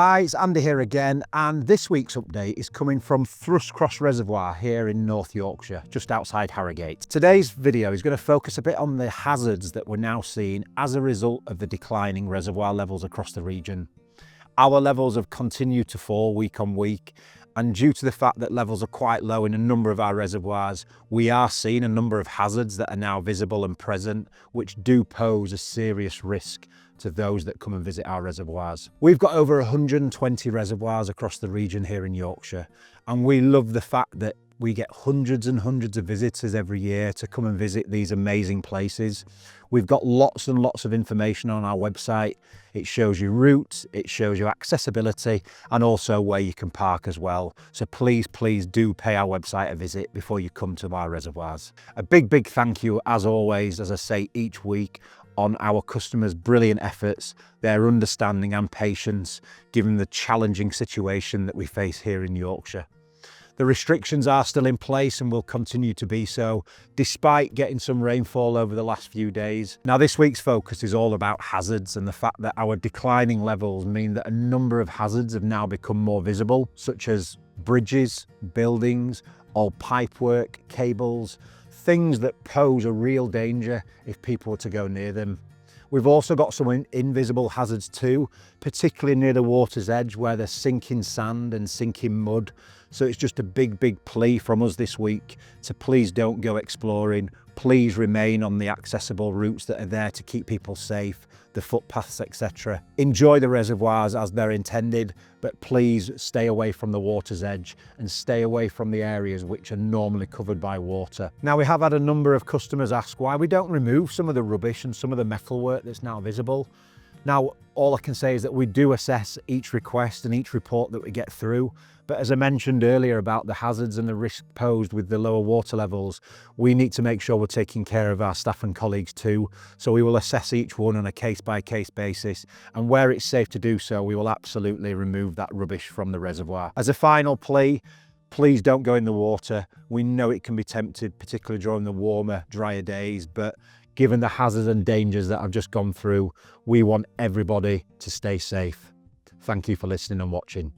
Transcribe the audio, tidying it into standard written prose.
Hi, it's Andy here again, and this week's update is coming from Thruscross Reservoir here in North Yorkshire, just outside Harrogate. Today's video is going to focus a bit on the hazards that we're now seeing as a result of the declining reservoir levels across the region. Our levels have continued to fall week on week, and due to the fact that levels are quite low in a number of our reservoirs, we are seeing a number of hazards that are now visible and present, which do pose a serious risk to those that come and visit our reservoirs. We've got over 120 reservoirs across the region here in Yorkshire, and we love the fact that we get hundreds and hundreds of visitors every year to come and visit these amazing places. We've got lots and lots of information on our website. It shows you routes, it shows you accessibility, and also where you can park as well. So please do pay our website a visit before you come to our reservoirs. A big thank you, as always, as I say each week, on our customers' brilliant efforts, their understanding and patience, given the challenging situation that we face here in Yorkshire. The restrictions are still in place and will continue to be so, despite getting some rainfall over the last few days. Now, this week's focus is all about hazards and the fact that our declining levels mean that a number of hazards have now become more visible, such as bridges, buildings, old pipework, cables, things that pose a real danger if people were to go near them. We've also got some invisible hazards too, particularly near the water's edge where there's sinking sand and sinking mud. So it's just a big plea from us this week to please don't go exploring. Please remain on the accessible routes that are there to keep people safe, the footpaths, etc. Enjoy the reservoirs as they're intended, but please stay away from the water's edge and stay away from the areas which are normally covered by water. Now, we have had a number of customers ask why we don't remove some of the rubbish and some of the metalwork that's now visible. Now, all I can say is that we do assess each request and each report that we get through. But as I mentioned earlier about the hazards and the risk posed with the lower water levels, we need to make sure we're taking care of our staff and colleagues too. So we will assess each one on a case-by-case basis, and where it's safe to do so, we will absolutely remove that rubbish from the reservoir. As a final plea, please don't go in the water. We know it can be tempted, particularly during the warmer, drier days, but given the hazards and dangers that I've just gone through, we want everybody to stay safe. Thank you for listening and watching.